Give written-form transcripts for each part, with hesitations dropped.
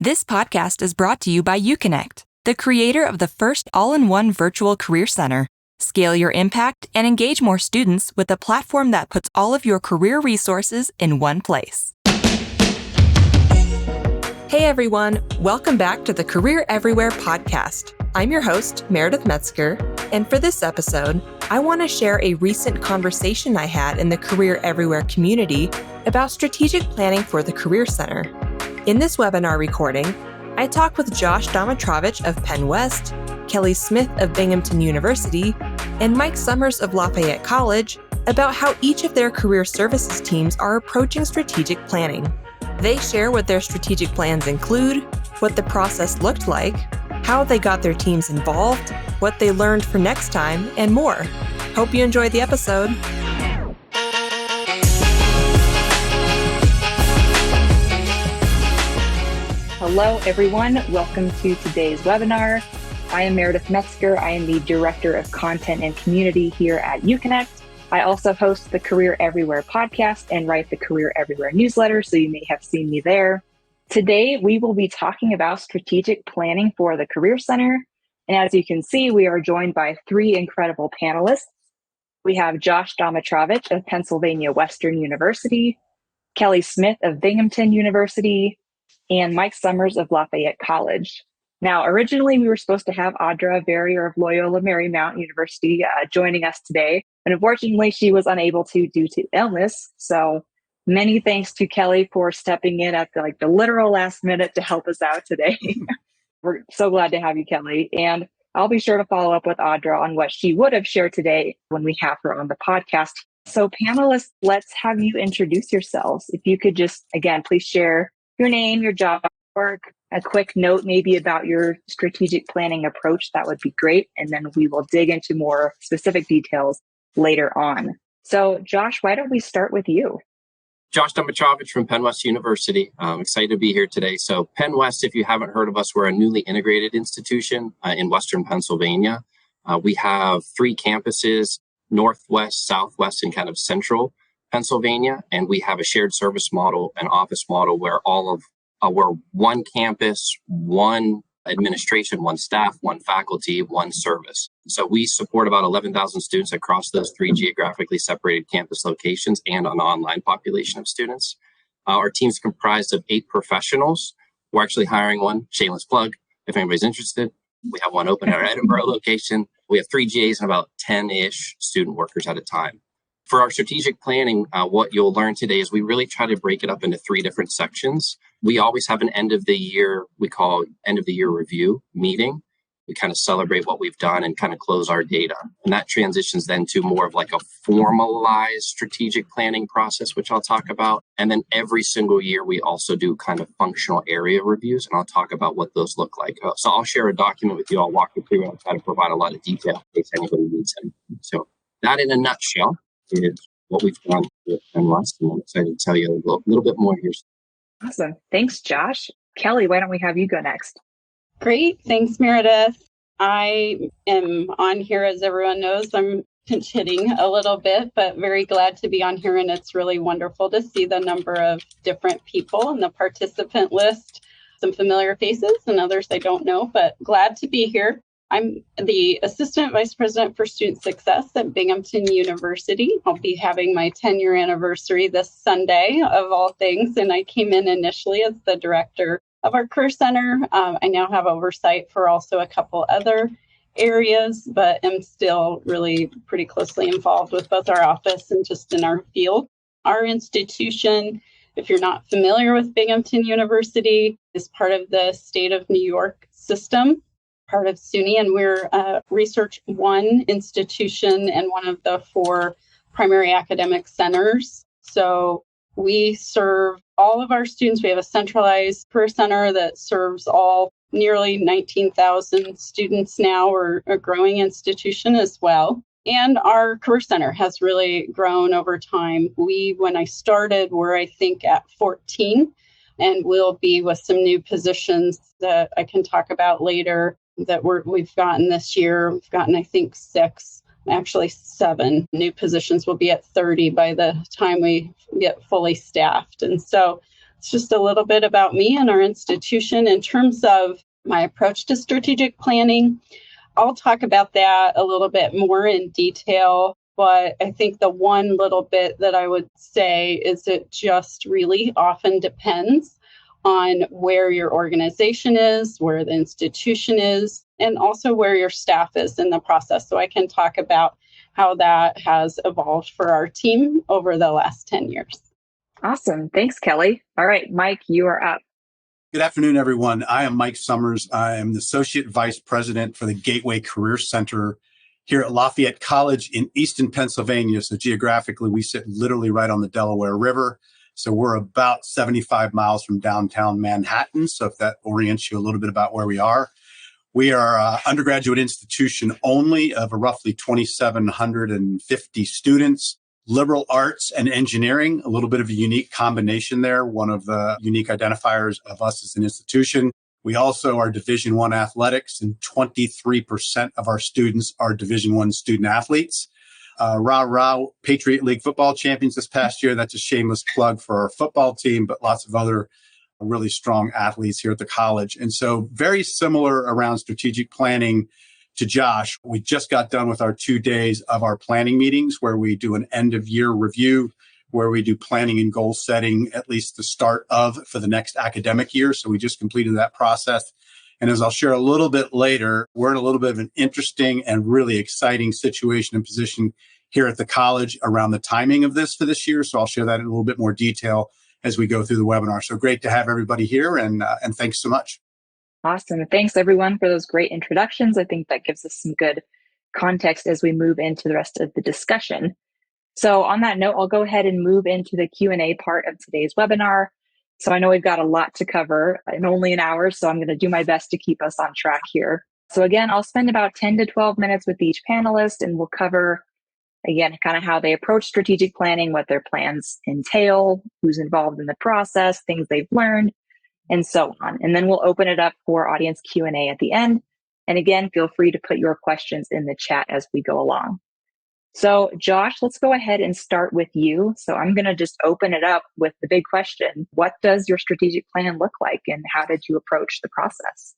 This podcast is brought to you by UConnect, the creator of the first all-in-one virtual career center. Scale your impact and engage more students with a platform that puts all of your career resources in one place. Hey everyone, welcome back to the Career Everywhere podcast. I'm your host, Meredith Metzger, and for this episode, I want to share a recent conversation I had in the Career Everywhere community about strategic planning for the Career Center. In this webinar recording, I talk with Josh Domitrovich of Penn West, Kelli Smith of Binghamton University, and Mike Summers of Lafayette College about how each of their career services teams are approaching strategic planning. They share what their strategic plans include, what the process looked like, how they got their teams involved, what they learned for next time, and more. Hope you enjoy the episode. Hello, everyone. Welcome to today's webinar. I am Meredith Metzger. I am the Director of Content and Community here at UConnect. I also host the Career Everywhere podcast and write the Career Everywhere newsletter, so you may have seen me there. Today, we will be talking about strategic planning for the Career Center. And as you can see, we are joined by three incredible panelists. We have Josh Domitrovich of Pennsylvania Western University, Kelli Smith of Binghamton University, and Mike Summers of Lafayette College. Now, originally, we were supposed to have Audra Verrier of Loyola Marymount University joining us today, but unfortunately, she was unable to due to illness. So many thanks to Kelli for stepping in at the literal last minute to help us out today. We're so glad to have you, Kelli. And I'll be sure to follow up with Audra on what she would have shared today when we have her on the podcast. So panelists, let's have you introduce yourselves. If you could just, again, please share your name, your job, work, a quick note maybe about your strategic planning approach, that would be great. And then we will dig into more specific details later on. So Josh, why don't we start with you? Josh Domitrovich from Penn West University. I'm excited to be here today. So Penn West, if you haven't heard of us, we're a newly integrated institution in Western Pennsylvania. We have three campuses, Northwest, Southwest, and kind of Central Pennsylvania. And we have a shared service model, an office model where we're one campus, one administration, one staff, one faculty, one service. So we support about 11,000 students across those three geographically separated campus locations and an online population of students. Our team's comprised of 8 professionals. We're actually hiring one, shameless plug, if anybody's interested. We have one open at our Edinburgh location. We have 3 GAs and about 10-ish student workers at a time. For our strategic planning, what you'll learn today is we really try to break it up into 3 different sections. We always have an end of the year, we call end of the year review meeting. We kind of celebrate what we've done and kind of close our data. And that transitions then to more of like a formalized strategic planning process, which I'll talk about. And then every single year, we also do kind of functional area reviews, and I'll talk about what those look like. So I'll share a document with you. I'll walk you through and I'll try to provide a lot of detail in case anybody needs it. So that in a nutshell is what we've done with Penn West, and I'm excited to tell you a little bit more here. Awesome. Thanks, Josh. Kelli, why don't we have you go next? Great. Thanks, Meredith. I am on here, as everyone knows. I'm pinch hitting a little bit, but very glad to be on here. And it's really wonderful to see the number of different people in the participant list. Some familiar faces and others I don't know, but glad to be here. I'm the Assistant Vice President for Student Success at Binghamton University. I'll be having my 10-year anniversary this Sunday, of all things, and I came in initially as the director of our Career Center. I now have oversight for also a couple other areas, but am still really pretty closely involved with both our office and just in our field. Our institution, if you're not familiar with Binghamton University, is part of the state of New York system, part of SUNY, and we're a Research One institution and one of the 4 primary academic centers. So we serve all of our students. We have a centralized career center that serves all nearly 19,000 students now. We're a growing institution as well. And our career center has really grown over time. When I started, were I think at 14, and we'll be with some new positions that I can talk about later that we've gotten this year. We've gotten, I think, 6, actually 7 new positions. We'll be at 30 by the time we get fully staffed. And so it's just a little bit about me and our institution. In terms of my approach to strategic planning, I'll talk about that a little bit more in detail. But I think the one little bit that I would say is it just really often depends on where your organization is, where the institution is, and also where your staff is in the process. So I can talk about how that has evolved for our team over the last 10 years. Awesome. Thanks, Kelli. All right, Mike, you are up. Good afternoon, everyone. I am Mike Summers. I am the Associate Vice President for the Gateway Career Center here at Lafayette College in Easton, Pennsylvania. So geographically, we sit literally right on the Delaware River. So we're about 75 miles from downtown Manhattan. So if that orients you a little bit about where we are. We are an undergraduate institution only of a roughly 2,750 students. Liberal arts and engineering, a little bit of a unique combination there. One of the unique identifiers of us as an institution. We also are Division I athletics, and 23% of our students are Division I student athletes. Rah, Patriot League football champions this past year. That's a shameless plug for our football team, but lots of other really strong athletes here at the college. And so very similar around strategic planning to Josh. We just got done with our 2 days of our planning meetings where we do an end of year review, where we do planning and goal setting, at least the start of for the next academic year. So we just completed that process. And as I'll share a little bit later, we're in a little bit of an interesting and really exciting situation and position here at the college around the timing of this for this year. So I'll share that in a little bit more detail as we go through the webinar. So great to have everybody here, and thanks so much. Awesome. Thanks, everyone, for those great introductions. I think that gives us some good context as we move into the rest of the discussion. So on that note, I'll go ahead and move into the Q&A part of today's webinar. So I know we've got a lot to cover in only an hour, so I'm going to do my best to keep us on track here. So again, I'll spend about 10 to 12 minutes with each panelist, and we'll cover, again, kind of how they approach strategic planning, what their plans entail, who's involved in the process, things they've learned, and so on. And then we'll open it up for audience Q&A at the end. And again, feel free to put your questions in the chat as we go along. So Josh, let's go ahead and start with you. So I'm going to just open it up with the big question. What does your strategic plan look like, and how did you approach the process?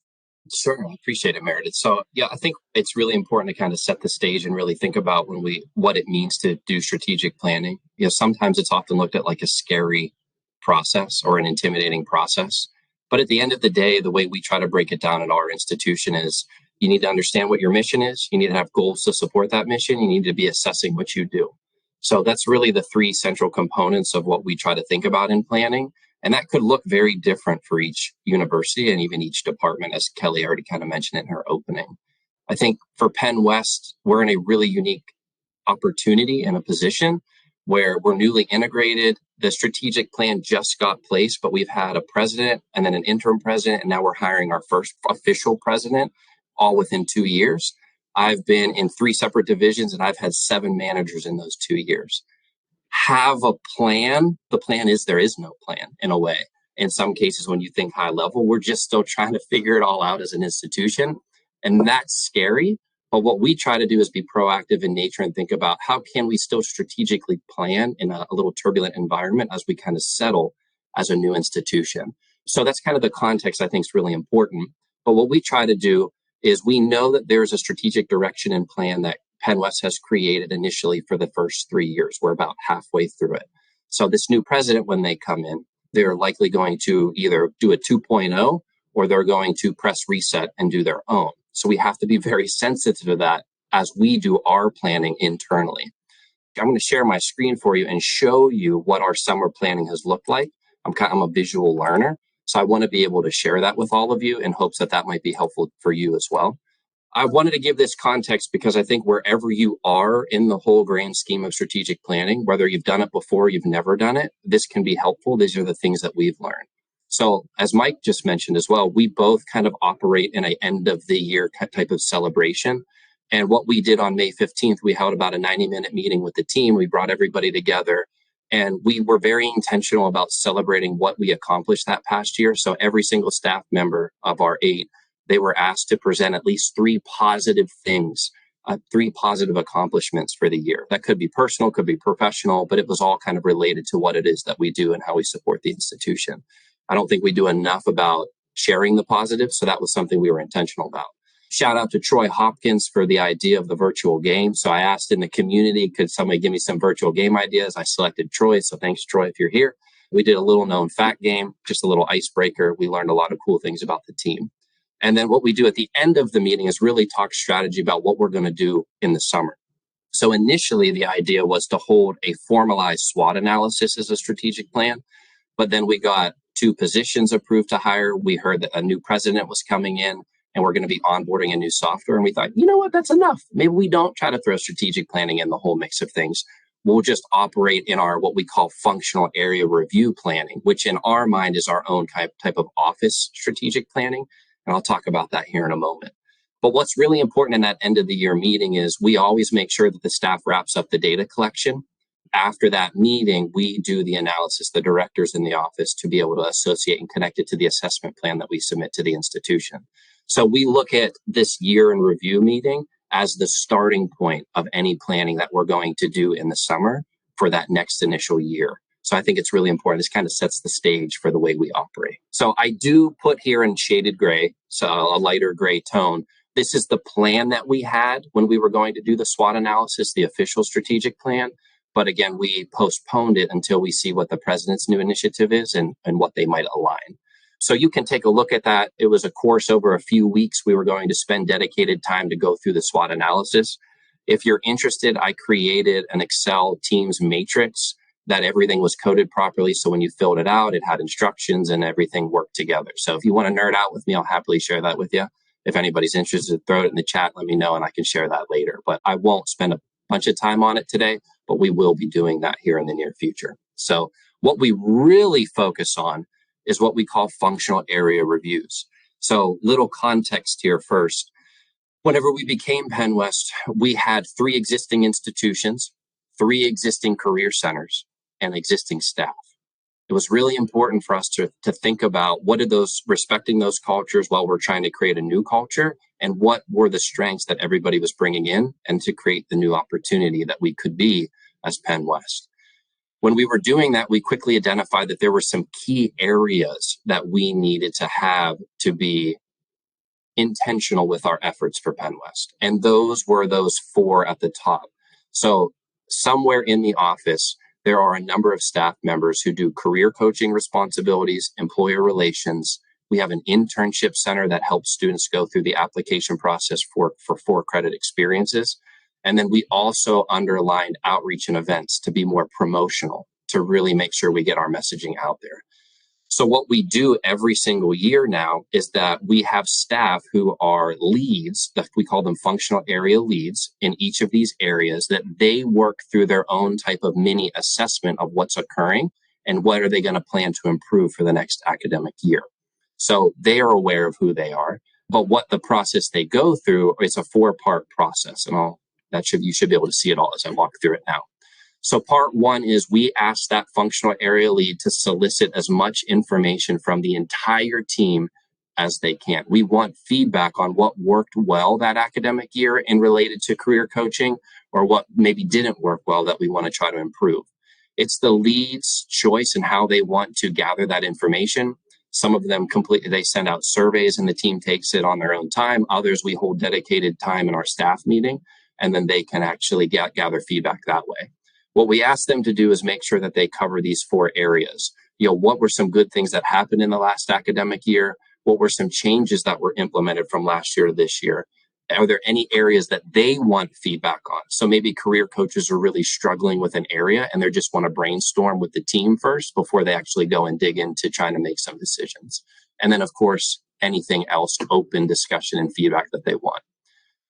Sure. I appreciate it, Meredith. So yeah, I think it's really important to kind of set the stage and really think about what it means to do strategic planning. You know, sometimes it's often looked at like a scary process or an intimidating process. But at the end of the day, the way we try to break it down at our institution is you need to understand what your mission is. You need to have goals to support that mission. You need to be assessing what you do. So that's really the three central components of what we try to think about in planning. And that could look very different for each university and even each department, as Kelli already kind of mentioned in her opening. I think for Penn West, we're in a really unique opportunity and a position where we're newly integrated. The strategic plan just got placed, but we've had a president and then an interim president, and now we're hiring our first official president, all within 2 years. I've been in 3 separate divisions, and I've had 7 managers in those 2 years. Have a plan. The plan is there is no plan in a way. In some cases, when you think high level, we're just still trying to figure it all out as an institution. And that's scary. But what we try to do is be proactive in nature and think about how can we still strategically plan in a little turbulent environment as we kind of settle as a new institution. So that's kind of the context I think is really important. But what we try to do is we know that there's a strategic direction and plan that Penn West has created initially for the first 3 years. We're about halfway through it. So this new president, when they come in, they're likely going to either do a 2.0 or they're going to press reset and do their own. So we have to be very sensitive to that as we do our planning internally. I'm going to share my screen for you and show you what our summer planning has looked like. I'm a visual learner, so I want to be able to share that with all of you in hopes that that might be helpful for you as well. I wanted to give this context because I think wherever you are in the whole grand scheme of strategic planning, whether you've done it before or you've never done it, this can be helpful. These are the things that we've learned. So as Mike just mentioned as well, we both kind of operate in an end of the year type of celebration. And what we did on May 15th, we held about a 90-minute meeting with the team. We brought everybody together and we were very intentional about celebrating what we accomplished that past year. So every single staff member of our 8, they were asked to present at least 3 positive things 3 positive accomplishments for the year. That could be personal, could be professional, but it was all kind of related to what it is that we do and how we support the institution. I don't think we do enough about sharing the positives, so that was something we were intentional about. Shout out to Troy Hopkins for the idea of the virtual game. So I asked in the community, could somebody give me some virtual game ideas? I selected Troy, so thanks, Troy, if you're here. We did a little known fact game, just a little icebreaker. We learned a lot of cool things about the team. And then what we do at the end of the meeting is really talk strategy about what we're going to do in the summer. So initially, the idea was to hold a formalized SWOT analysis as a strategic plan. But then we got 2 positions approved to hire. We heard that a new president was coming in and we're going to be onboarding a new software. And we thought, you know what, that's enough. Maybe we don't try to throw strategic planning in the whole mix of things. We'll just operate in our what we call functional area review planning, which in our mind is our own type of office strategic planning. And I'll talk about that here in a moment. But what's really important in that end of the year meeting is we always make sure that the staff wraps up the data collection. After that meeting, we do the analysis, the directors in the office, to be able to associate and connect it to the assessment plan that we submit to the institution. So we look at this year in review meeting as the starting point of any planning that we're going to do in the summer for that next initial year. So I think it's really important. This kind of sets the stage for the way we operate. So I do put here in shaded gray, so a lighter gray tone. This is the plan that we had when we were going to do the SWOT analysis, the official strategic plan. But again, we postponed it until we see what the president's new initiative is and what they might align. So you can take a look at that. It was a course over a few weeks. We were going to spend dedicated time to go through the SWOT analysis. If you're interested, I created an Excel Teams matrix that everything was coded properly. So when you filled it out, it had instructions and everything worked together. So if you want to nerd out with me, I'll happily share that with you. If anybody's interested, throw it in the chat, let me know, and I can share that later. But I won't spend a bunch of time on it today, but we will be doing that here in the near future. So what we really focus on is what we call functional area reviews. So little context here first. Whenever we became Penn West, we had 3 existing institutions, 3 existing career centers, and existing staff. It was really important for us to think about what are those, respecting those cultures while we're trying to create a new culture, and what were the strengths that everybody was bringing in, and to create the new opportunity that we could be as Penn West. When we were doing that, we quickly identified that there were some key areas that we needed to have to be intentional with our efforts for Penn West. And those were those 4 at the top. So somewhere in the office, there are a number of staff members who do career coaching responsibilities, employer relations. We have an internship center that helps students go through the application process for 4 credit experiences. And then we also underlined outreach and events to be more promotional, to really make sure we get our messaging out there. So what we do every single year now is that we have staff who are leads, that we call them functional area leads in each of these areas, that they work through their own type of mini assessment of what's occurring and what are they going to plan to improve for the next academic year. So they are aware of who they are, but what the process they go through is a 4-part process. And you should be able to see it all as I walk through it now. So part 1 is we ask that functional area lead to solicit as much information from the entire team as they can. We want feedback on what worked well that academic year and related to career coaching, or what maybe didn't work well that we want to try to improve. It's the lead's choice and how they want to gather that information. Some of them they send out surveys and the team takes it on their own time. Others, we hold dedicated time in our staff meeting, and then they can actually gather feedback that way. What we ask them to do is make sure that they cover these 4 areas. What were some good things that happened in the last academic year? What were some changes that were implemented from last year to this year? Are there any areas that they want feedback on? So maybe career coaches are really struggling with an area and they just want to brainstorm with the team first before they actually go and dig into trying to make some decisions. And then, of course, anything else, open discussion and feedback that they want.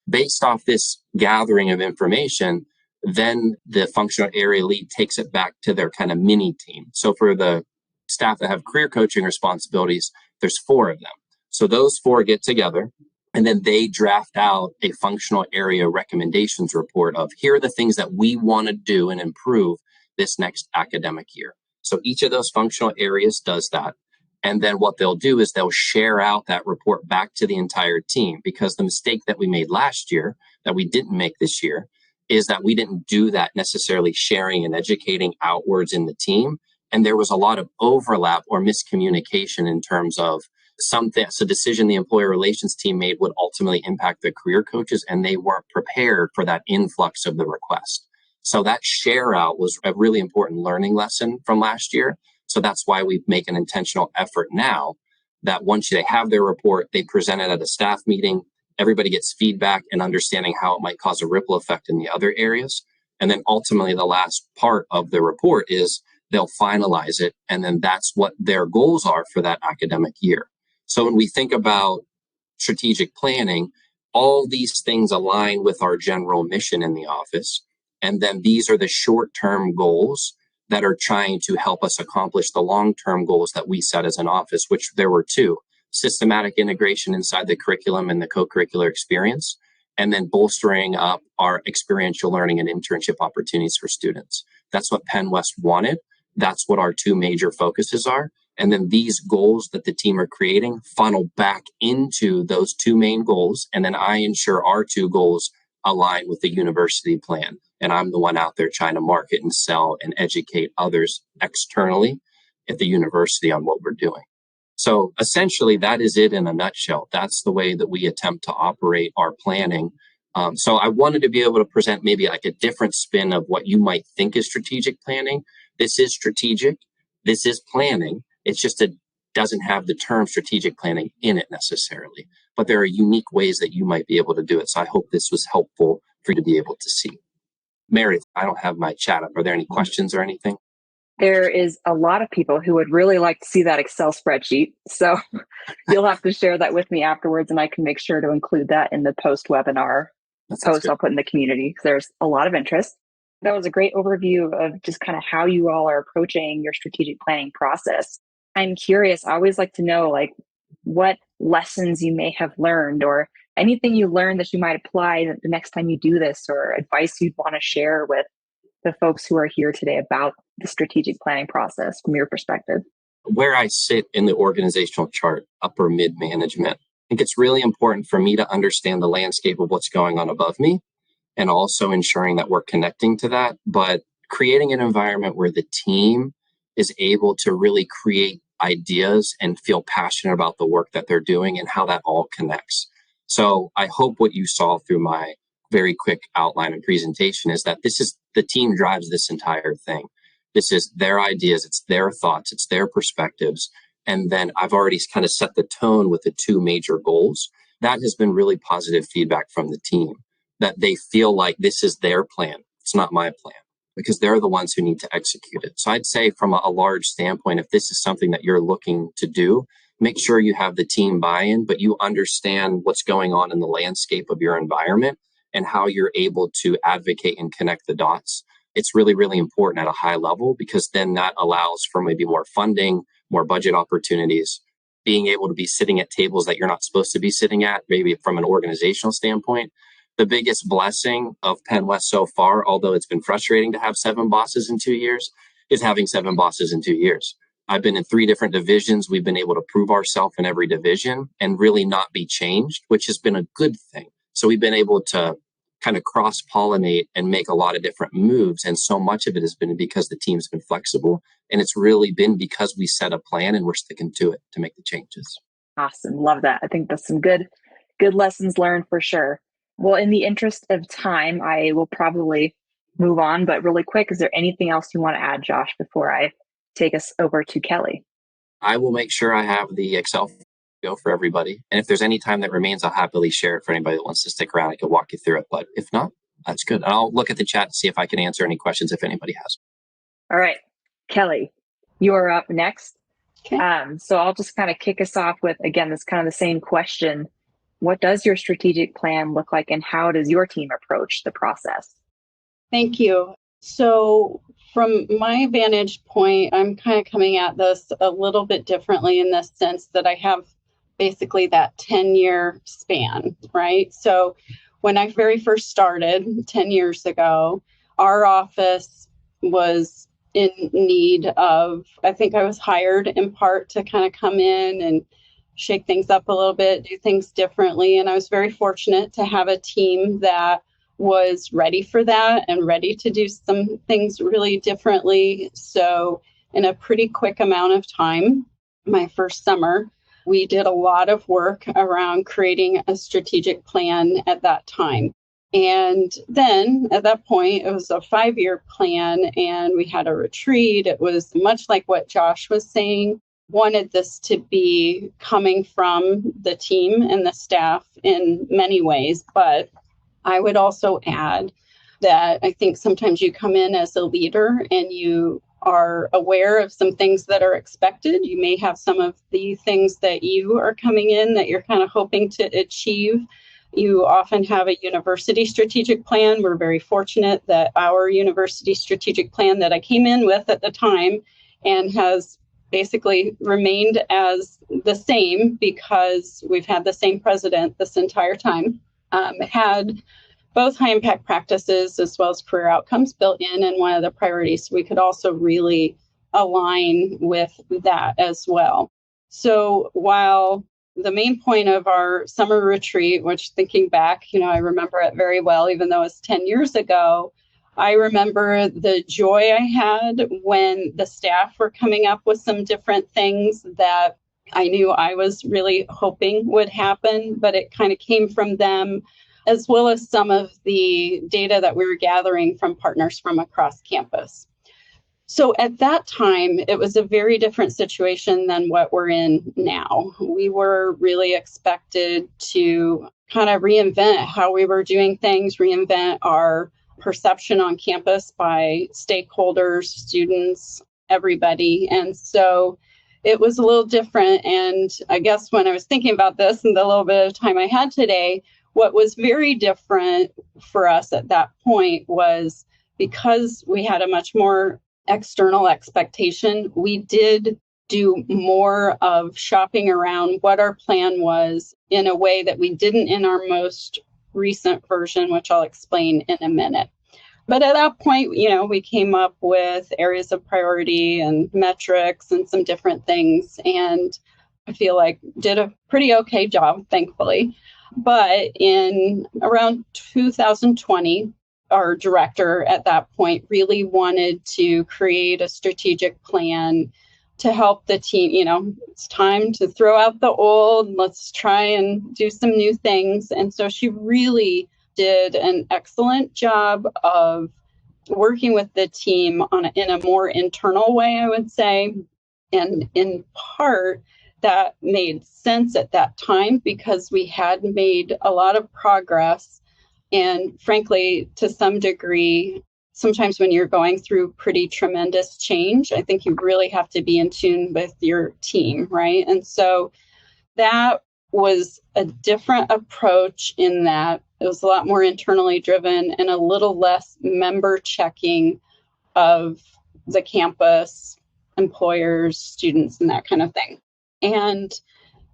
Based off this gathering of information, then the functional area lead takes it back to their kind of mini team. So for the staff that have career coaching responsibilities, there's 4 of them. So those 4 get together and then they draft out a functional area recommendations report of here are the things that we want to do and improve this next academic year. So each of those functional areas does that. And then what they'll do is they'll share out that report back to the entire team, because the mistake that we made last year that we didn't make this year is that we didn't do that necessarily sharing and educating outwards in the team. And there was a lot of overlap or miscommunication in terms of something. So decision the employer relations team made would ultimately impact the career coaches, and they weren't prepared for that influx of the request. So that share out was a really important learning lesson from last year. So that's why we make an intentional effort now that once they have their report, they present it at a staff meeting, everybody gets feedback and understanding how it might cause a ripple effect in the other areas. And then ultimately the last part of the report is they'll finalize it. And then that's what their goals are for that academic year. So when we think about strategic planning, all these things align with our general mission in the office. And then these are the short-term goals that are trying to help us accomplish the long-term goals that we set as an office, which there were two: systematic integration inside the curriculum and the co-curricular experience, and then bolstering up our experiential learning and internship opportunities for students. That's what Penn West wanted. That's what our two major focuses are. And then these goals that the team are creating funnel back into those two main goals. And then I ensure our two goals align with the university plan. And I'm the one out there trying to market and sell and educate others externally at the university on what we're doing. So essentially, that is it in a nutshell. That's the way that we attempt to operate our planning. So I wanted to be able to present maybe like a different spin of what you might think is strategic planning. This is strategic. This is planning. It's just it doesn't have the term strategic planning in it necessarily. But there are unique ways that you might be able to do it. So I hope this was helpful for you to be able to see. Meredith, I don't have my chat up. Are there any questions or anything? There is a lot of people who would really like to see that Excel spreadsheet. So you'll have to share that with me afterwards, and I can make sure to include that in the post-webinar post I'll put in the community, because there's a lot of interest. That was a great overview of just kind of how you all are approaching your strategic planning process. I'm curious, I always like to know like what lessons you may have learned, or anything you learned that you might apply the next time you do this, or advice you'd want to share with the folks who are here today about the strategic planning process from your perspective. Where I sit in the organizational chart, upper mid management, I think it's really important for me to understand the landscape of what's going on above me, and also ensuring that we're connecting to that, but creating an environment where the team is able to really create ideas and feel passionate about the work that they're doing and how that all connects. So I hope what you saw through my very quick outline and presentation is that this is the team drives this entire thing. This is their ideas, it's their thoughts, it's their perspectives. And then I've already kind of set the tone with the two major goals. That has been really positive feedback from the team, that they feel like this is their plan. It's not my plan, because they're the ones who need to execute it. So I'd say from a large standpoint, if this is something that you're looking to do, make sure you have the team buy-in, but you understand what's going on in the landscape of your environment and how you're able to advocate and connect the dots. It's really, really important at a high level, because then that allows for maybe more funding, more budget opportunities, being able to be sitting at tables that you're not supposed to be sitting at, maybe from an organizational standpoint. The biggest blessing of Penn West so far, although it's been frustrating to have 7 bosses in 2 years, is having 7 bosses in 2 years. I've been in 3 different divisions. We've been able to prove ourselves in every division and really not be changed, which has been a good thing. So we've been able to kind of cross-pollinate and make a lot of different moves. And so much of it has been because the team's been flexible. And it's really been because we set a plan and we're sticking to it to make the changes. Awesome. Love that. I think that's some good lessons learned for sure. Well, in the interest of time, I will probably move on, but really quick, is there anything else you want to add, Josh, before I take us over to Kelli? I will make sure I have the Excel go for everybody. And if there's any time that remains, I'll happily share it for anybody that wants to stick around. I can walk you through it, but if not, that's good. And I'll look at the chat to see if I can answer any questions if anybody has. All right, Kelli, you are up next. Okay. So I'll just kind of kick us off with, again, this kind of the same question. What does your strategic plan look like, and how does your team approach the process? Thank you. So from my vantage point, I'm kind of coming at this a little bit differently in the sense that I have basically that 10-year span, right? So when I very first started 10 years ago, our office was in need of, I think I was hired in part to kind of come in and shake things up a little bit, do things differently. And I was very fortunate to have a team that was ready for that and ready to do some things really differently. So in a pretty quick amount of time, my first summer, we did a lot of work around creating a strategic plan at that time. And then at that point, it was a 5-year plan and we had a retreat. It was much like what Josh was saying, wanted this to be coming from the team and the staff in many ways. But I would also add that I think sometimes you come in as a leader and you are aware of some things that are expected. You may have some of the things that you are coming in that you're kind of hoping to achieve. You often have a university strategic plan. We're very fortunate that our university strategic plan that I came in with at the time and has basically remained as the same because we've had the same president this entire time, had both high impact practices as well as career outcomes built in. And one of the priorities, we could also really align with that as well. So while the main point of our summer retreat, which thinking back, I remember it very well, even though it was 10 years ago, I remember the joy I had when the staff were coming up with some different things that I knew I was really hoping would happen, but it kind of came from them, as well as some of the data that we were gathering from partners from across campus. So at that time, it was a very different situation than what we're in now. We were really expected to kind of reinvent how we were doing things, reinvent our perception on campus by stakeholders, students, everybody. And so it was a little different. And I guess when I was thinking about this and the little bit of time I had today, what was very different for us at that point was because we had a much more external expectation, we did do more of shopping around what our plan was in a way that we didn't in our most recent version, which I'll explain in a minute. But at that point, we came up with areas of priority and metrics and some different things. And I feel like did a pretty okay job, thankfully. But in around 2020, our director at that point really wanted to create a strategic plan to help the team. It's time to throw out the old, let's try and do some new things. And so she really did an excellent job of working with the team in a more internal way, I would say. And in part, that made sense at that time because we had made a lot of progress. And frankly, to some degree, sometimes when you're going through pretty tremendous change, I think you really have to be in tune with your team, right? And so that was a different approach in that it was a lot more internally driven and a little less member checking of the campus, employers, students, and that kind of thing. And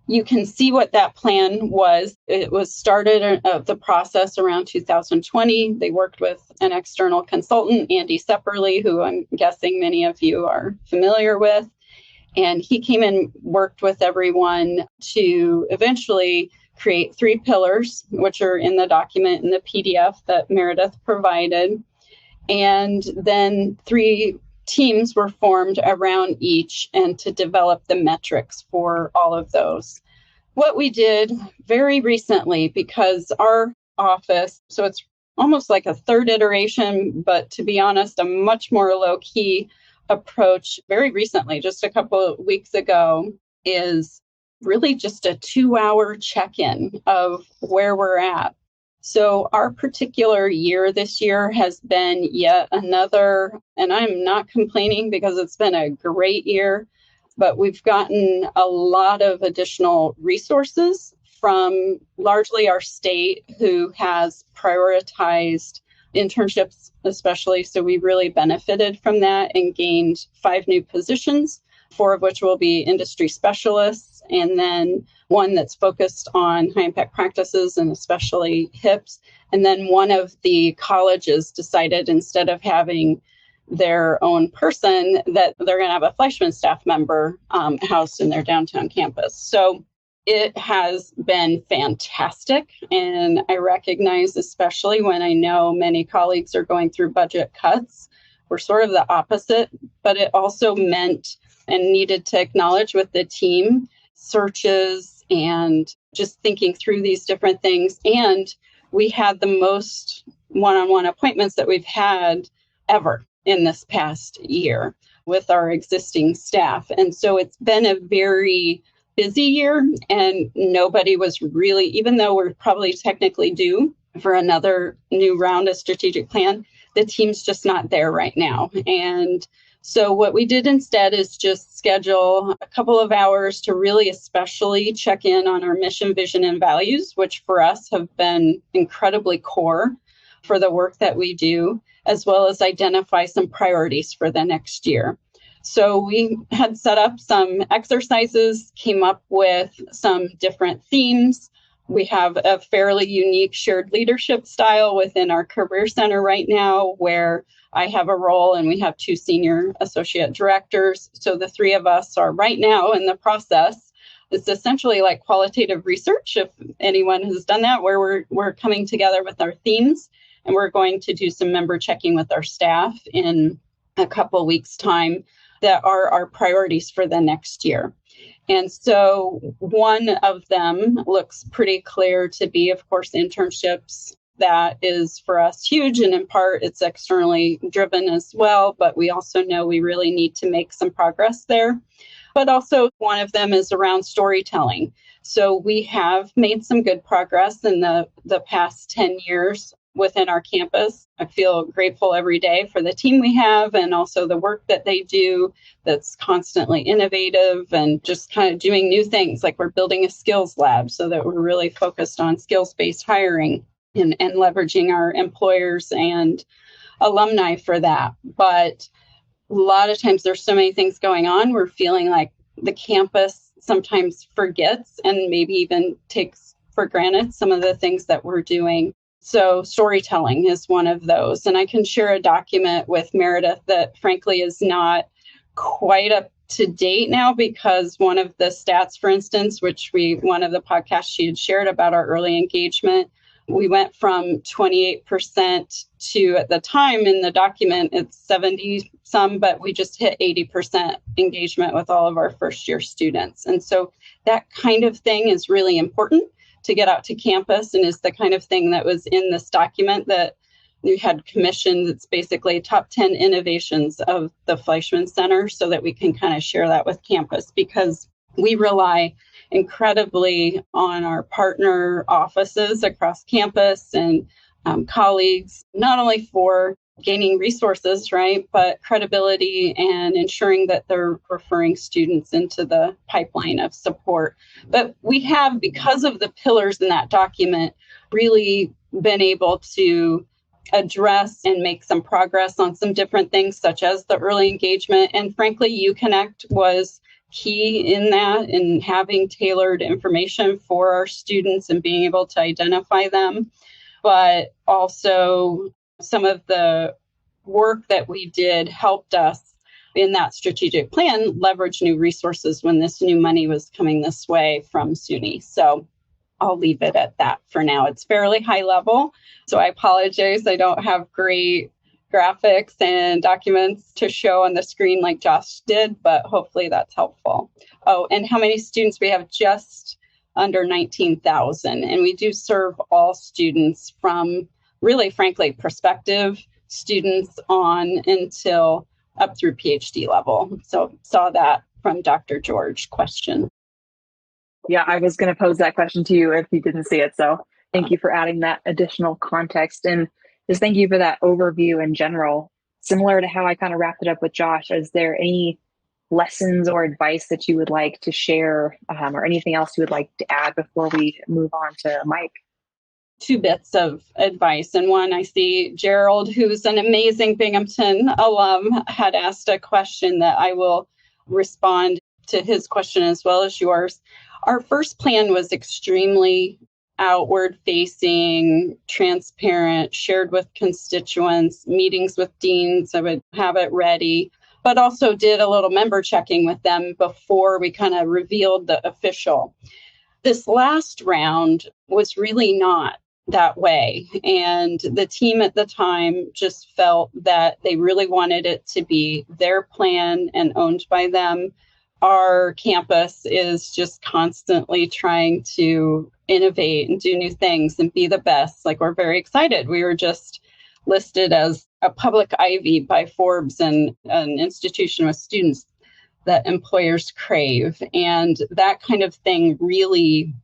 you can see what that plan was. It was started the process around 2020. They worked with an external consultant, Andy Sepperly, who I'm guessing many of you are familiar with. And he came and worked with everyone to eventually create 3 pillars, which are in the document in the PDF that Meredith provided. And then 3 teams were formed around each and to develop the metrics for all of those. What we did very recently, because our office, so it's almost like a third iteration, but to be honest, a much more low-key approach very recently, just a couple of weeks ago, is really just a 2-hour check-in of where we're at. So our particular year this year has been yet another, and I'm not complaining because it's been a great year, but we've gotten a lot of additional resources from largely our state who has prioritized internships especially. So we really benefited from that and gained 5 new positions, 4 of which will be industry specialists, and then 1 that's focused on high impact practices and especially HIPS. And then one of the colleges decided instead of having their own person, that they're going to have a Fleischmann staff member housed in their downtown campus. So it has been fantastic. And I recognize, especially when I know many colleagues are going through budget cuts, we're sort of the opposite, but it also meant and needed to acknowledge with the team searches and just thinking through these different things. And we had the most one-on-one appointments that we've had ever in this past year with our existing staff. And so it's been a very busy year, and nobody was really, even though we're probably technically due for another new round of strategic plan, the team's just not there right now. And so what we did instead is just schedule a couple of hours to really especially check in on our mission, vision, and values, which for us have been incredibly core for the work that we do, as well as identify some priorities for the next year. So we had set up some exercises, came up with some different themes. We have a fairly unique shared leadership style within our career center right now, where I have a role and we have 2 senior associate directors. So the 3 of us are right now in the process. It's essentially like qualitative research, if anyone has done that, where we're coming together with our themes, and we're going to do some member checking with our staff in a couple weeks' time that are our priorities for the next year. And so one of them looks pretty clear to be, of course, internships. That is for us huge, and in part it's externally driven as well, but we also know we really need to make some progress there. But also one of them is around storytelling. So we have made some good progress in the past 10 years within our campus. I feel grateful every day for the team we have and also the work that they do that's constantly innovative and just kind of doing new things. Like we're building a skills lab so that we're really focused on skills-based hiring and leveraging our employers and alumni for that. But a lot of times there's so many things going on, we're feeling like the campus sometimes forgets and maybe even takes for granted some of the things that we're doing. So storytelling is one of those. And I can share a document with Meredith that frankly is not quite up to date now, because one of the stats, for instance, one of the podcasts she had shared about our early engagement, we went from 28% to, at the time in the document, it's 70 some, but we just hit 80% engagement with all of our first year students. And so that kind of thing is really important to get out to campus, and is the kind of thing that was in this document that we had commissioned. It's basically top 10 innovations of the Fleischmann Center, so that we can kind of share that with campus, because we rely incredibly on our partner offices across campus and colleagues, not only for gaining resources, right, but credibility and ensuring that they're referring students into the pipeline of support. But we have, because of the pillars in that document, really been able to address and make some progress on some different things, such as the early engagement. And frankly, UConnect was key in that, in having tailored information for our students and being able to identify them. But also some of the work that we did helped us in that strategic plan leverage new resources when this new money was coming this way from SUNY. So I'll leave it at that for now. It's fairly high level, so I apologize. I don't have great graphics and documents to show on the screen like Josh did, but hopefully that's helpful. Oh, and how many students we have? Just under 19,000. And we do serve all students from really, frankly, prospective students on until up through PhD level. So saw that from Dr. George question. Yeah, I was going to pose that question to you if you didn't see it. So thank you for adding that additional context. And just thank you for that overview in general. Similar to how I kind of wrapped it up with Josh, is there any lessons or advice that you would like to share, or anything else you would like to add before we move on to Mike? 2 bits of advice. And one, I see Gerald, who's an amazing Binghamton alum, had asked a question that I will respond to his question as well as yours. Our first plan was extremely outward facing, transparent, shared with constituents, meetings with deans. I would have it ready, but also did a little member checking with them before we kind of revealed the official. This last round was really not that way. And the team at the time just felt that they really wanted it to be their plan and owned by them. Our campus is just constantly trying to innovate and do new things and be the best. Like, we're very excited. We were just listed as a public Ivy by Forbes and an institution with students that employers crave. And that kind of thing really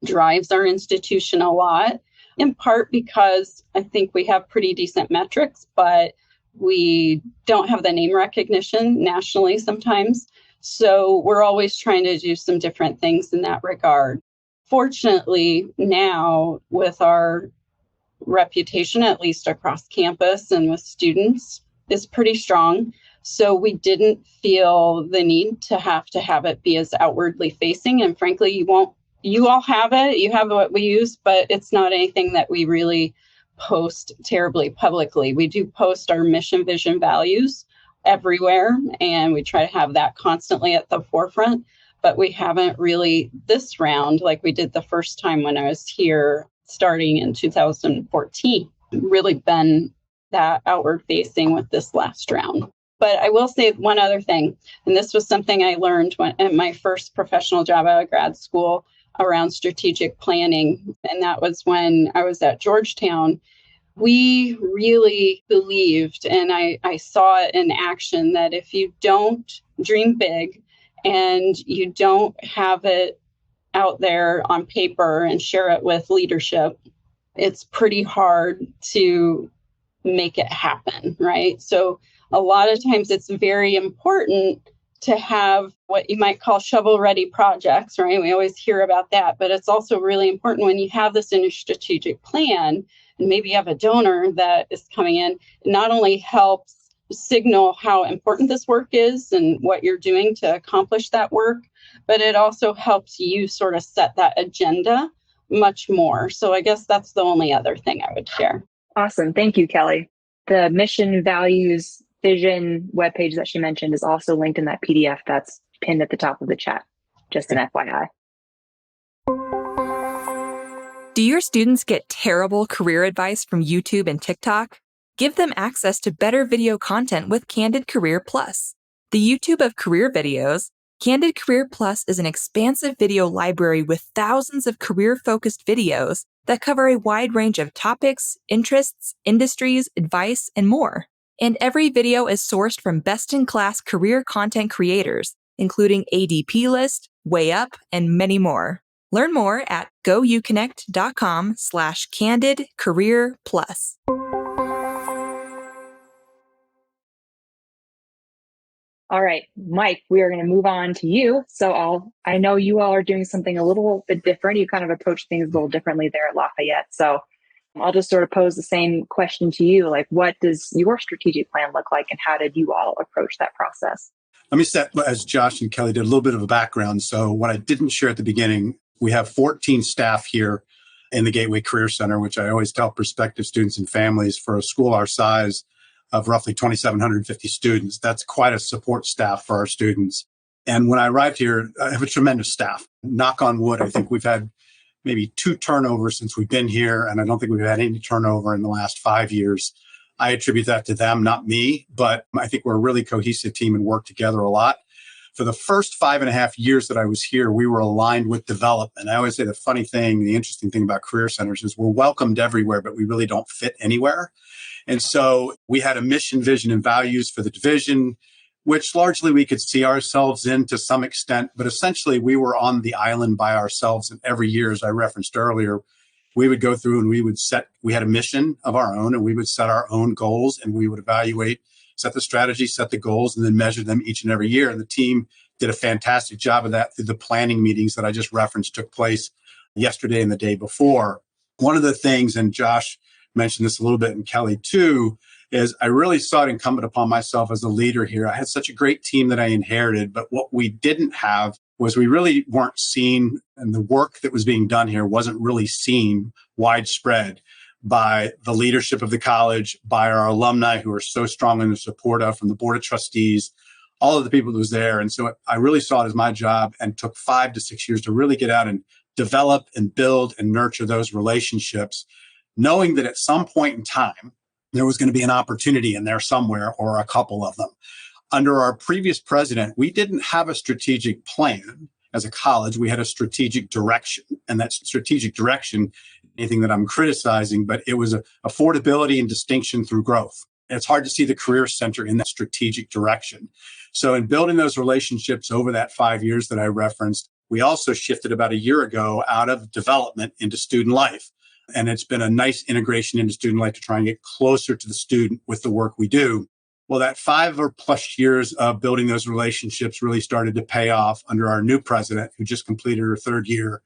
drives our institution a lot, in part because I think we have pretty decent metrics, but we don't have the name recognition nationally sometimes. So we're always trying to do some different things in that regard. Fortunately, now with our reputation, at least across campus and with students, is pretty strong. So we didn't feel the need to have it be as outwardly facing. And frankly, you all have it, you have what we use, but it's not anything that we really post terribly publicly. We do post our mission, vision, values everywhere, and we try to have that constantly at the forefront. But we haven't really, this round, like we did the first time when I was here starting in 2014, really been that outward facing with this last round. But I will say one other thing, and this was something I learned at my first professional job out of grad school around strategic planning, and that was when I was at Georgetown. We really believed, and I saw it in action, that if you don't dream big and you don't have it out there on paper and share it with leadership, it's pretty hard to make it happen, right? So a lot of times it's very important to have what you might call shovel-ready projects, right? We always hear about that, but it's also really important when you have this in a strategic plan, and maybe you have a donor that is coming in, it not only helps signal how important this work is and what you're doing to accomplish that work, but it also helps you sort of set that agenda much more. So I guess that's the only other thing I would share. Awesome. Thank you, Kelly. The mission, values, vision webpage that she mentioned is also linked in that PDF that's pinned at the top of the chat. Just an FYI. Do your students get terrible career advice from YouTube and TikTok? Give them access to better video content with Candid Career Plus. The YouTube of career videos, Candid Career Plus is an expansive video library with thousands of career-focused videos that cover a wide range of topics, interests, industries, advice, and more. And every video is sourced from best-in-class career content creators, including ADP List, Way Up, and many more. Learn more at gouconnect.com/Candid Career Plus. All right, Mike, we are going to move on to you. So I know you all are doing something a little bit different. You kind of approach things a little differently there at Lafayette. So I'll just sort of pose the same question to you. Like, what does your strategic plan look like, and how did you all approach that process? Let me set, as Josh and Kelly did, a little bit of a background. So what I didn't share at the beginning, we have 14 staff here in the Gateway Career Center, which I always tell prospective students and families, for a school our size of roughly 2,750 students, that's quite a support staff for our students. And when I arrived here, I have a tremendous staff. Knock on wood, I think we've had maybe 2 turnovers since we've been here, and I don't think we've had any turnover in the last 5 years. I attribute that to them, not me, but I think we're a really cohesive team and work together a lot. For the first 5.5 years that I was here, we were aligned with development. I always say the funny thing, the interesting thing about career centers is we're welcomed everywhere, but we really don't fit anywhere. And so we had a mission, vision, and values for the division, which largely we could see ourselves in to some extent, but essentially we were on the island by ourselves. And every year, as I referenced earlier, we would go through and we had a mission of our own, and we would set our own goals, and we would evaluate, set the strategy, set the goals, and then measure them each and every year. And the team did a fantastic job of that through the planning meetings that I just referenced took place yesterday and the day before. One of the things, and Josh mentioned this a little bit, and Kelly too, is I really saw it incumbent upon myself as a leader here. I had such a great team that I inherited, but what we didn't have was we really weren't seen, and the work that was being done here wasn't really seen widespread by the leadership of the college, by our alumni who are so strong in the support of, from the board of trustees, all of the people that was there. And so I really saw it as my job, and took 5 to 6 years to really get out and develop and build and nurture those relationships, knowing that at some point in time, there was going to be an opportunity in there somewhere, or a couple of them. Under our previous president, we didn't have a strategic plan as a college. We had a strategic direction, and that strategic direction, anything that I'm criticizing, but it was affordability and distinction through growth. It's hard to see the Career Center in that strategic direction. So in building those relationships over that 5 years that I referenced, we also shifted about a year ago out of development into student life. And it's been a nice integration into student life to try and get closer to the student with the work we do. Well, that 5 or plus years of building those relationships really started to pay off under our new president, who just completed her 3rd year.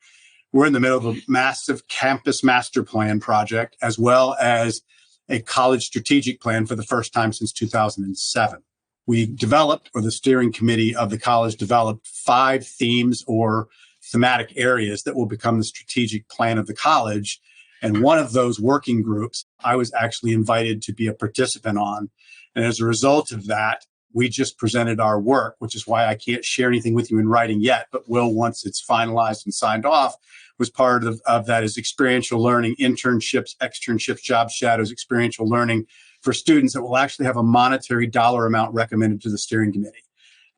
We're in the middle of a massive campus master plan project, as well as a college strategic plan for the first time since 2007. We developed, or the steering committee of the college developed, 5 themes or thematic areas that will become the strategic plan of the college. And one of those working groups, I was actually invited to be a participant on. And as a result of that, we just presented our work, which is why I can't share anything with you in writing yet, but will once it's finalized and signed off. Was part of that is experiential learning, internships, externships, job shadows, experiential learning for students that will actually have a monetary dollar amount recommended to the steering committee.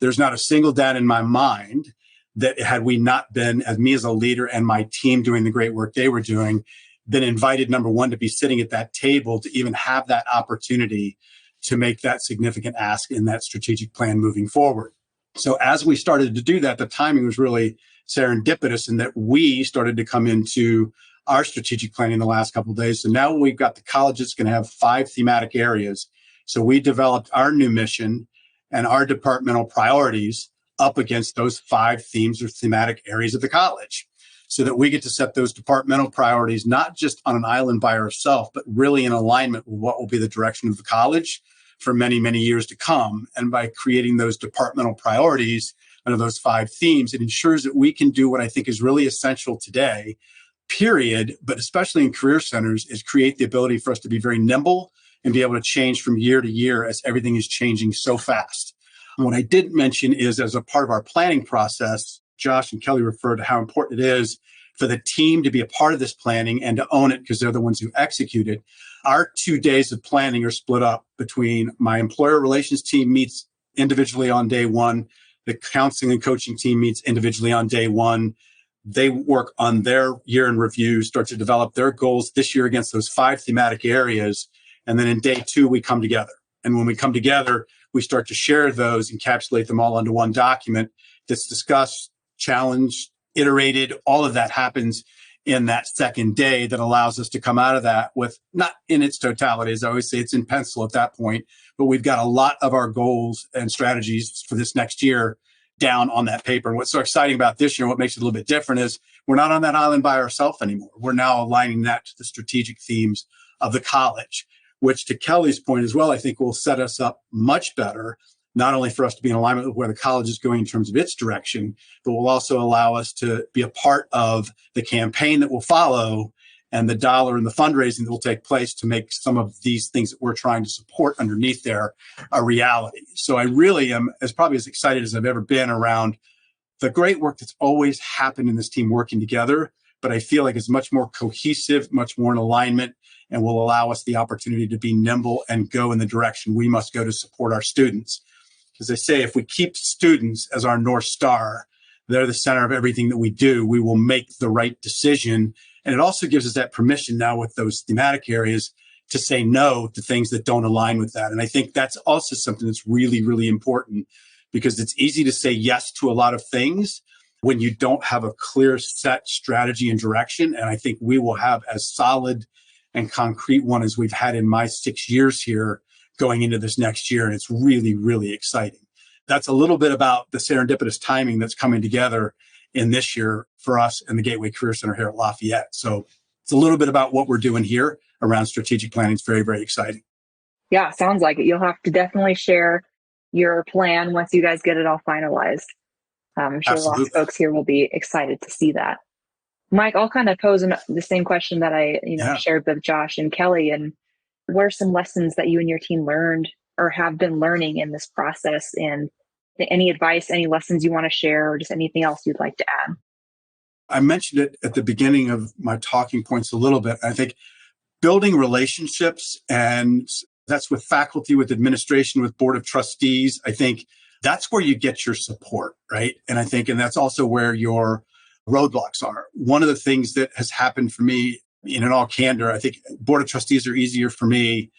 There's not a single doubt in my mind that had we not been, as me as a leader and my team doing the great work they were doing, been invited, number one, to be sitting at that table, to even have that opportunity to make that significant ask in that strategic plan moving forward. So as we started to do that, the timing was really serendipitous in that we started to come into our strategic planning the last couple of days. So now we've got the college that's going to have 5 thematic areas. So we developed our new mission and our departmental priorities up against those 5 themes or thematic areas of the college, so that we get to set those departmental priorities, not just on an island by ourselves, but really in alignment with what will be the direction of the college for many, many years to come. And by creating those departmental priorities under those 5 themes, it ensures that we can do what I think is really essential today, period, but especially in career centers, is create the ability for us to be very nimble and be able to change from year to year as everything is changing so fast. And what I didn't mention is, as a part of our planning process, Josh and Kelli referred to how important it is for the team to be a part of this planning and to own it, because they're the ones who execute it. Our 2 days of planning are split up between my employer relations team meets individually on day 1. The counseling and coaching team meets individually on day 1. They work on their year in review, start to develop their goals this year against those 5 thematic areas. And then in day 2, we come together. And when we come together, we start to share those, encapsulate them all into one document that's discussed, challenged, iterated. All of that happens in that second day that allows us to come out of that with, not in its totality, as I always say, it's in pencil at that point, but we've got a lot of our goals and strategies for this next year down on that paper. And what's so exciting about this year, what makes it a little bit different, is we're not on that island by ourselves anymore. We're now aligning that to the strategic themes of the college, which, to Kelli's point as well, I think will set us up much better, not only for us to be in alignment with where the college is going in terms of its direction, but will also allow us to be a part of the campaign that will follow and the dollar and the fundraising that will take place to make some of these things that we're trying to support underneath there a reality. So I really am probably as excited as I've ever been around the great work that's always happened in this team working together, but I feel like it's much more cohesive, much more in alignment, and will allow us the opportunity to be nimble and go in the direction we must go to support our students. As I say, if we keep students as our North Star, they're the center of everything that we do, we will make the right decision. And it also gives us that permission now with those thematic areas to say no to things that don't align with that. And I think that's also something that's really, really important, because it's easy to say yes to a lot of things when you don't have a clear set strategy and direction. And I think we will have as solid and concrete one as we've had in my 6 years here going into this next year. And it's really, really exciting. That's a little bit about the serendipitous timing that's coming together in this year for us and the Gateway Career Center here at Lafayette. So it's a little bit about what we're doing here around strategic planning. It's very, very exciting. Yeah, sounds like it. You'll have to definitely share your plan once you guys get it all finalized. I'm sure lots of Absolutely. folks here will be excited to see that. Mike, I'll kind of pose the same question that I Yeah. shared with Josh and Kelly. And what are some lessons that you and your team learned or have been learning in this process? And any advice, any lessons you want to share, or just anything else you'd like to add? I mentioned it at the beginning of my talking points a little bit. I think building relationships, and that's with faculty, with administration, with board of trustees. I think that's where you get your support, right? And I think, and that's also where your roadblocks are. One of the things that has happened for me, in all candor, I think board of trustees are easier for me.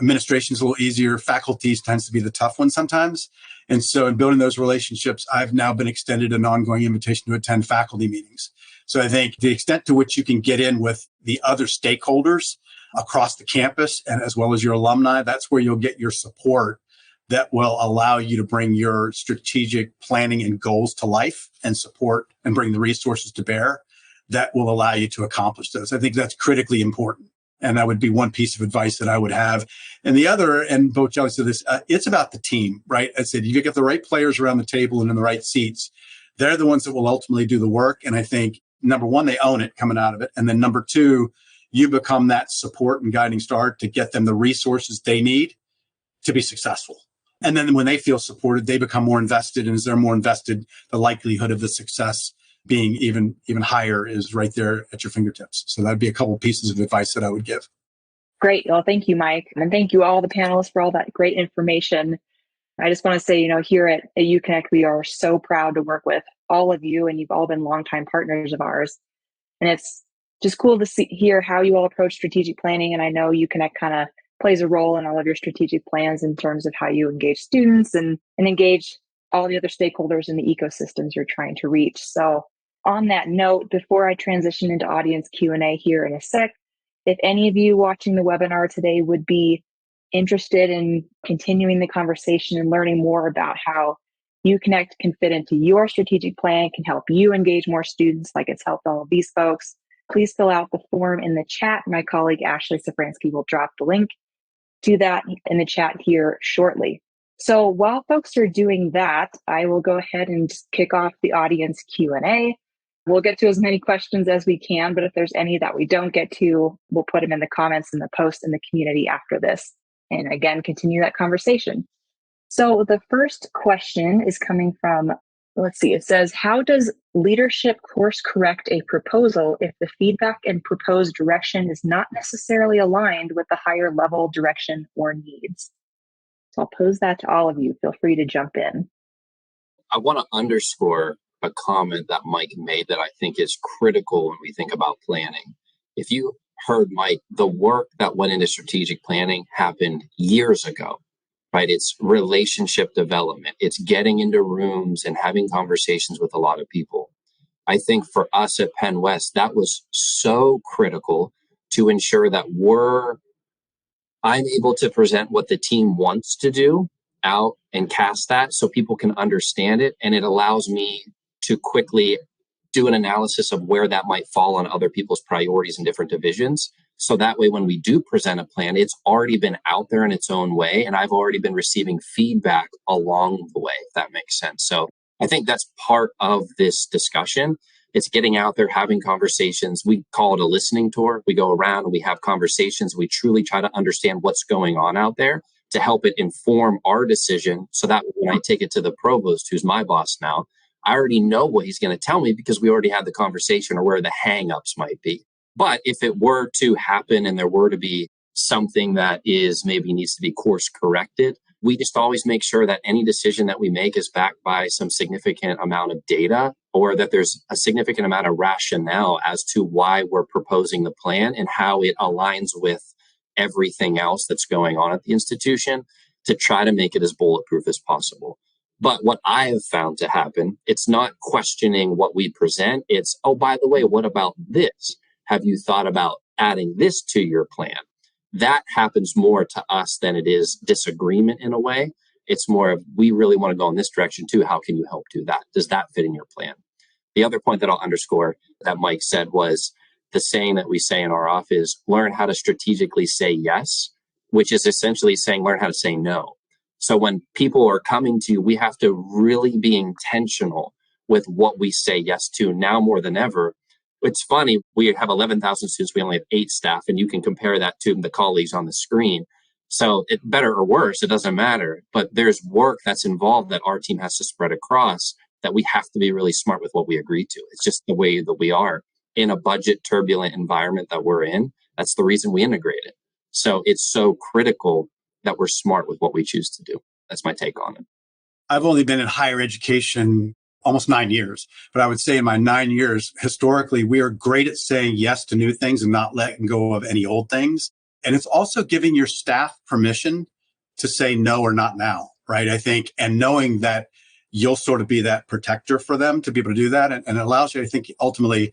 Administration is a little easier. Faculties tends to be the tough one sometimes. And so in building those relationships, I've now been extended an ongoing invitation to attend faculty meetings. So I think the extent to which you can get in with the other stakeholders across the campus and as well as your alumni, that's where you'll get your support that will allow you to bring your strategic planning and goals to life and support and bring the resources to bear that will allow you to accomplish those. I think that's critically important. And that would be one piece of advice that I would have. And the other, and both Kelly said this, it's about the team, right? I said, you get the right players around the table and in the right seats. They're the ones that will ultimately do the work. And I think, number one, they own it coming out of it. And then number two, you become that support and guiding star to get them the resources they need to be successful. And then when they feel supported, they become more invested. And as they're more invested, the likelihood of the success being even higher is right there at your fingertips. So that'd be a couple pieces of advice that I would give. Great. Well, thank you, Mike. And thank you all the panelists for all that great information. I just want to say, here at UConnect, we are so proud to work with all of you, and you've all been longtime partners of ours. And it's just cool to hear how you all approach strategic planning. And I know UConnect kind of plays a role in all of your strategic plans in terms of how you engage students and engage all the other stakeholders in the ecosystems you're trying to reach. So on that note, before I transition into audience Q&A here in a sec, if any of you watching the webinar today would be interested in continuing the conversation and learning more about how UConnect can fit into your strategic plan, can help you engage more students like it's helped all of these folks, please fill out the form in the chat. My colleague Ashley Safransky will drop the link to that in the chat here shortly. So while folks are doing that, I will go ahead and just kick off the audience Q&A. We'll get to as many questions as we can, but if there's any that we don't get to, we'll put them in the comments in the post in the community after this. And again, continue that conversation. So the first question is coming from, let's see, it says, how does leadership course correct a proposal if the feedback and proposed direction is not necessarily aligned with the higher level direction or needs? So I'll pose that to all of you. Feel free to jump in. I want to underscore a comment that Mike made that I think is critical when we think about planning. If you heard Mike, the work that went into strategic planning happened years ago, right? It's relationship development. It's getting into rooms and having conversations with a lot of people. I think for us at Penn West, that was so critical to ensure that I'm able to present what the team wants to do out and cast that so people can understand it. And it allows me to quickly do an analysis of where that might fall on other people's priorities in different divisions. So that way, when we do present a plan, it's already been out there in its own way. And I've already been receiving feedback along the way, if that makes sense. So I think that's part of this discussion. It's getting out there, having conversations. We call it a listening tour. We go around and we have conversations. We truly try to understand what's going on out there to help it inform our decision. So that when I take it to the provost, who's my boss now, I already know what he's going to tell me because we already had the conversation or where the hangups might be. But if it were to happen and there were to be something that maybe needs to be course corrected, we just always make sure that any decision that we make is backed by some significant amount of data, or that there's a significant amount of rationale as to why we're proposing the plan and how it aligns with everything else that's going on at the institution to try to make it as bulletproof as possible. But what I have found to happen, it's not questioning what we present. It's, oh, by the way, what about this? Have you thought about adding this to your plan? That happens more to us than it is disagreement in a way. It's more of, we really want to go in this direction too. How can you help do that? Does that fit in your plan? The other point that I'll underscore that Mike said was the saying that we say in our office, learn how to strategically say yes, which is essentially saying learn how to say no. So when people are coming to you, we have to really be intentional with what we say yes to now more than ever. It's funny, we have 11,000 students, we only have 8 staff, and you can compare that to the colleagues on the screen. So it better or worse, it doesn't matter. But there's work that's involved that our team has to spread across, that we have to be really smart with what we agree to. It's just the way that we are in a budget turbulent environment that we're in. That's the reason we integrate it. So it's so critical that we're smart with what we choose to do. That's my take on it. I've only been in higher education almost 9 years, but I would say in my 9 years, historically, we are great at saying yes to new things and not letting go of any old things. And it's also giving your staff permission to say no or not now, right? I think, and knowing that you'll sort of be that protector for them to be able to do that. And it allows you, I think, ultimately,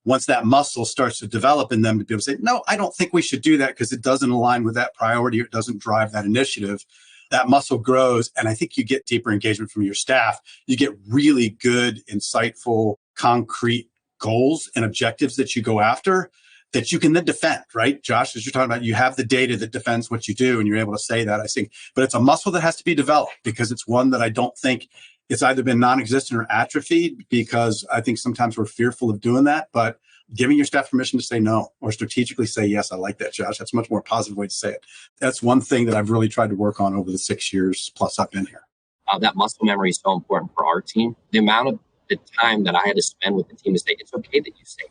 once that muscle starts to develop in them to be able to say, no, I don't think we should do that because it doesn't align with that priority or it doesn't drive that initiative. That muscle grows. And I think you get deeper engagement from your staff. You get really good, insightful, concrete goals and objectives that you go after that you can then defend, right? Josh, as you're talking about, you have the data that defends what you do and you're able to say that, I think. But it's a muscle that has to be developed because it's one that I don't think it's either been non-existent or atrophied, because I think sometimes we're fearful of doing that. But giving your staff permission to say no or strategically say yes, I like that, Josh. That's a much more positive way to say it. That's one thing that I've really tried to work on over the 6 years plus I've been here. That muscle memory is so important for our team. The amount of the time that I had to spend with the team to say, it's okay that you say,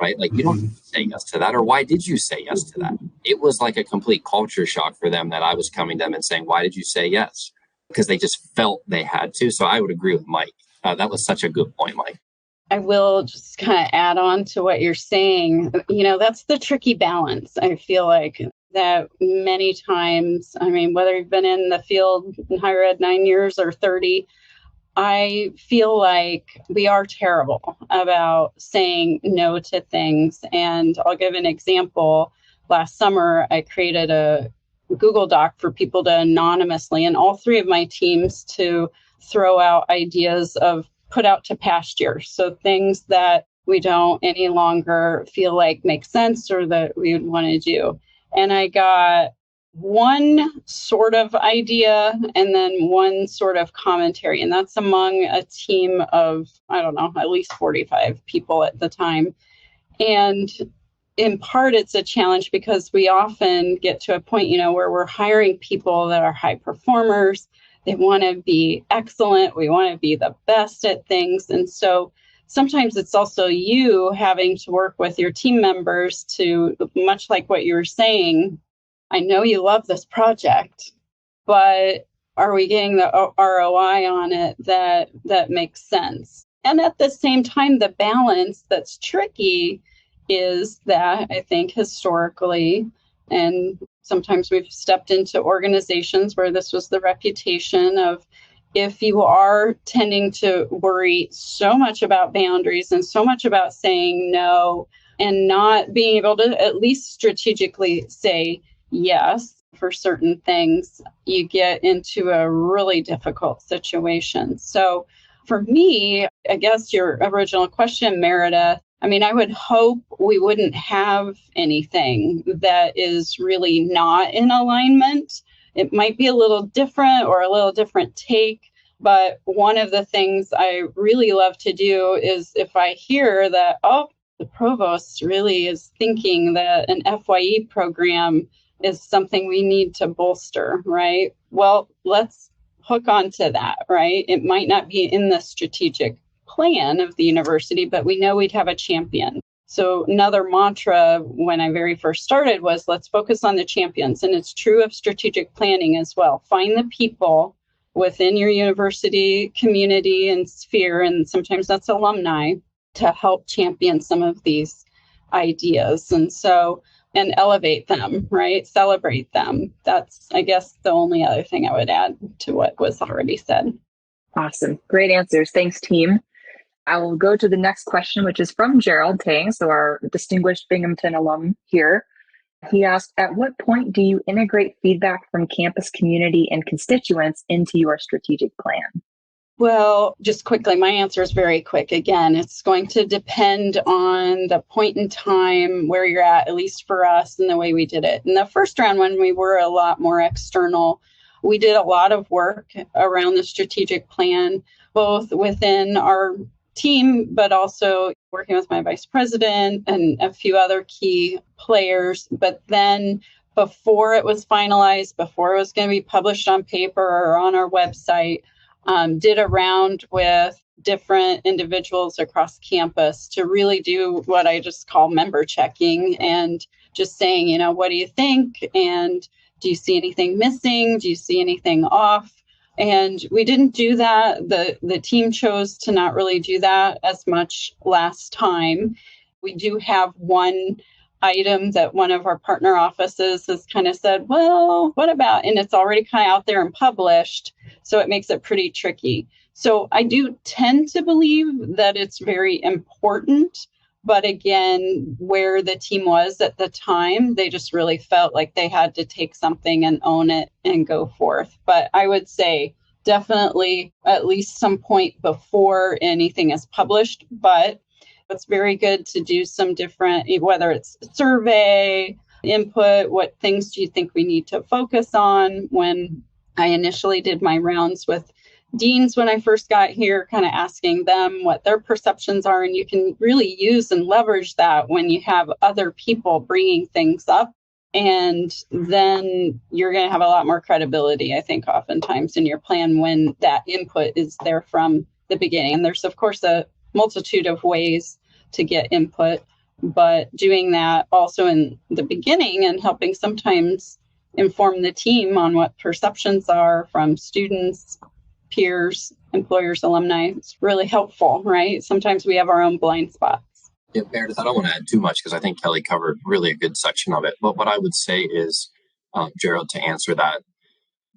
right? Like, you don't have to say yes to that, or why did you say yes to that? It was like a complete culture shock for them that I was coming to them and saying, why did you say yes? Because they just felt they had to. So I would agree with Mike. That was such a good point, Mike. I will just kind of add on to what you're saying. That's the tricky balance. I feel like that many times, whether you've been in the field in higher ed 9 years or 30, I feel like we are terrible about saying no to things. And I'll give an example. Last summer, I created a Google Doc for people to anonymously, and all 3 of my teams, to throw out ideas of put out to pasture. So things that we don't any longer feel like make sense or that we would want to do. And I got one sort of idea and then one sort of commentary. And that's among a team of, at least 45 people at the time. And in part, it's a challenge because we often get to a point, where we're hiring people that are high performers. They want to be excellent. We want to be the best at things. And so sometimes it's also you having to work with your team members to, much like what you were saying, I know you love this project, but are we getting the ROI on it that makes sense? And at the same time, the balance that's tricky is that I think historically, and sometimes we've stepped into organizations where this was the reputation of, if you are tending to worry so much about boundaries and so much about saying no and not being able to at least strategically say yes for certain things, you get into a really difficult situation. So for me, I guess your original question, Meredith, I would hope we wouldn't have anything that is really not in alignment. It might be a little different or a little different take, but one of the things I really love to do is if I hear that, the provost really is thinking that an FYE program is something we need to bolster, right? Well, let's hook onto that, right? It might not be in the strategic plan of the university, but we know we'd have a champion. So another mantra when I very first started was, let's focus on the champions. And it's true of strategic planning as well. Find the people within your university community and sphere, and sometimes that's alumni, to help champion some of these ideas. And elevate them, right? Celebrate them. That's, I guess, the only other thing I would add to what was already said. Awesome. Great answers. Thanks, team. I will go to the next question, which is from Gerald Tang, so our distinguished Binghamton alum here. He asked, at what point do you integrate feedback from campus community and constituents into your strategic plan? Well, just quickly, my answer is very quick. Again, it's going to depend on the point in time where you're at least for us, and the way we did it. In the first round, when we were a lot more external, we did a lot of work around the strategic plan, both within our team, but also working with my vice president and a few other key players. But then before it was finalized, before it was going to be published on paper or on our website, did a round with different individuals across campus to really do what I just call member checking and just saying, what do you think? And do you see anything missing? Do you see anything off? And we didn't do that. The team chose to not really do that as much last time. We do have one item that one of our partner offices has kind of said, well, what about, and it's already kind of out there and published, so it makes it pretty tricky. So I do tend to believe that it's very important, but again, where the team was at the time, they just really felt like they had to take something and own it and go forth. But I would say definitely at least some point before anything is published, but it's very good to do some different, whether it's survey, input, what things do you think we need to focus on? When I initially did my rounds with deans when I first got here, kind of asking them what their perceptions are. And you can really use and leverage that when you have other people bringing things up. And then you're going to have a lot more credibility, I think, oftentimes in your plan when that input is there from the beginning. And there's, of course, a multitude of ways to get input, but doing that also in the beginning and helping sometimes inform the team on what perceptions are from students, peers, employers, alumni. It's really helpful, right? Sometimes we have our own blind spots. Yeah, Meredith, I don't want to add too much because I think Kelli covered really a good section of it. But what I would say is, Gerald, to answer that,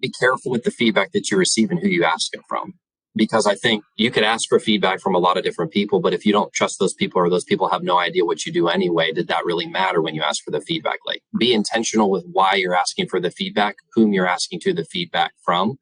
be careful with the feedback that you receive and who you ask it from. Because I think you could ask for feedback from a lot of different people, but if you don't trust those people or those people have no idea what you do anyway, did that really matter when you ask for the feedback? Like, be intentional with why you're asking for the feedback, whom you're asking to the feedback from.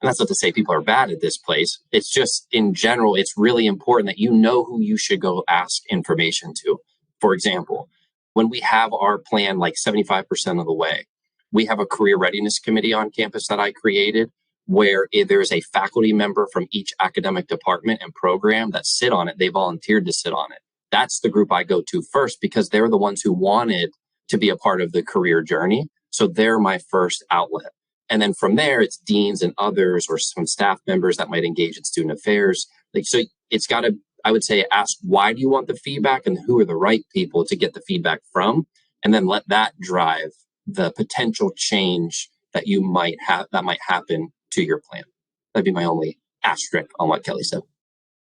And that's not to say people are bad at this place. It's just, in general, it's really important that you know who you should go ask information to. For example, when we have our plan like 75% of the way, we have a career readiness committee on campus that I created, where there's a faculty member from each academic department and program that sit on it. They volunteered to sit on it. That's the group I go to first because they're the ones who wanted to be a part of the career journey. So they're my first outlet. And then from there, it's deans and others or some staff members that might engage in student affairs. So it's got to, I would say, ask why do you want the feedback and who are the right people to get the feedback from, and then let that drive the potential change that you might have, that might happen to your plan. That'd be my only asterisk on what Kelli said.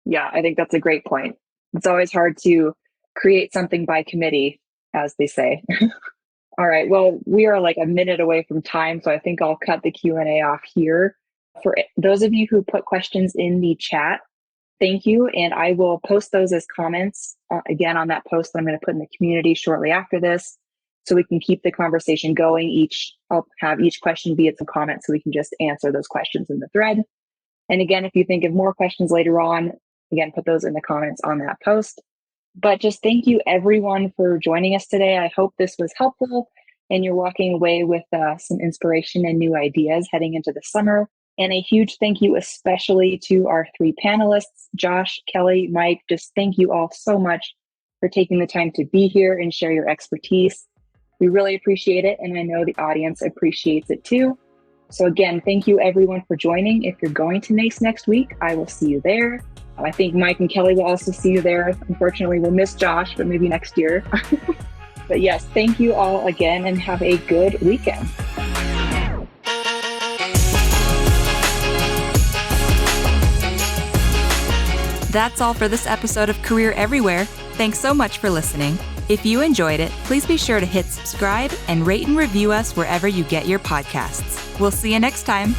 Yeah, I think that's a great point. It's always hard to create something by committee, as they say. All right, well, we are like a minute away from time, so I think I'll cut the Q&A off here. For those of you who put questions in the chat, thank you, and I will post those as comments again on that post that I'm going to put in the community shortly after this, so we can keep the conversation going. I'll have each question be some comments so we can just answer those questions in the thread. And again, if you think of more questions later on, again, put those in the comments on that post. But just thank you everyone for joining us today. I hope this was helpful and you're walking away with some inspiration and new ideas heading into the summer. And a huge thank you especially to our three panelists, Josh, Kelli, Mike. Just thank you all so much for taking the time to be here and share your expertise. We really appreciate it, and I know the audience appreciates it too. So again, thank you everyone for joining. If you're going to NACE next week, I will see you there. I think Mike and Kelli will also see you there. Unfortunately, we'll miss Josh, but maybe next year. But yes, thank you all again and have a good weekend. That's all for this episode of Career Everywhere. Thanks so much for listening. If you enjoyed it, please be sure to hit subscribe and rate and review us wherever you get your podcasts. We'll see you next time.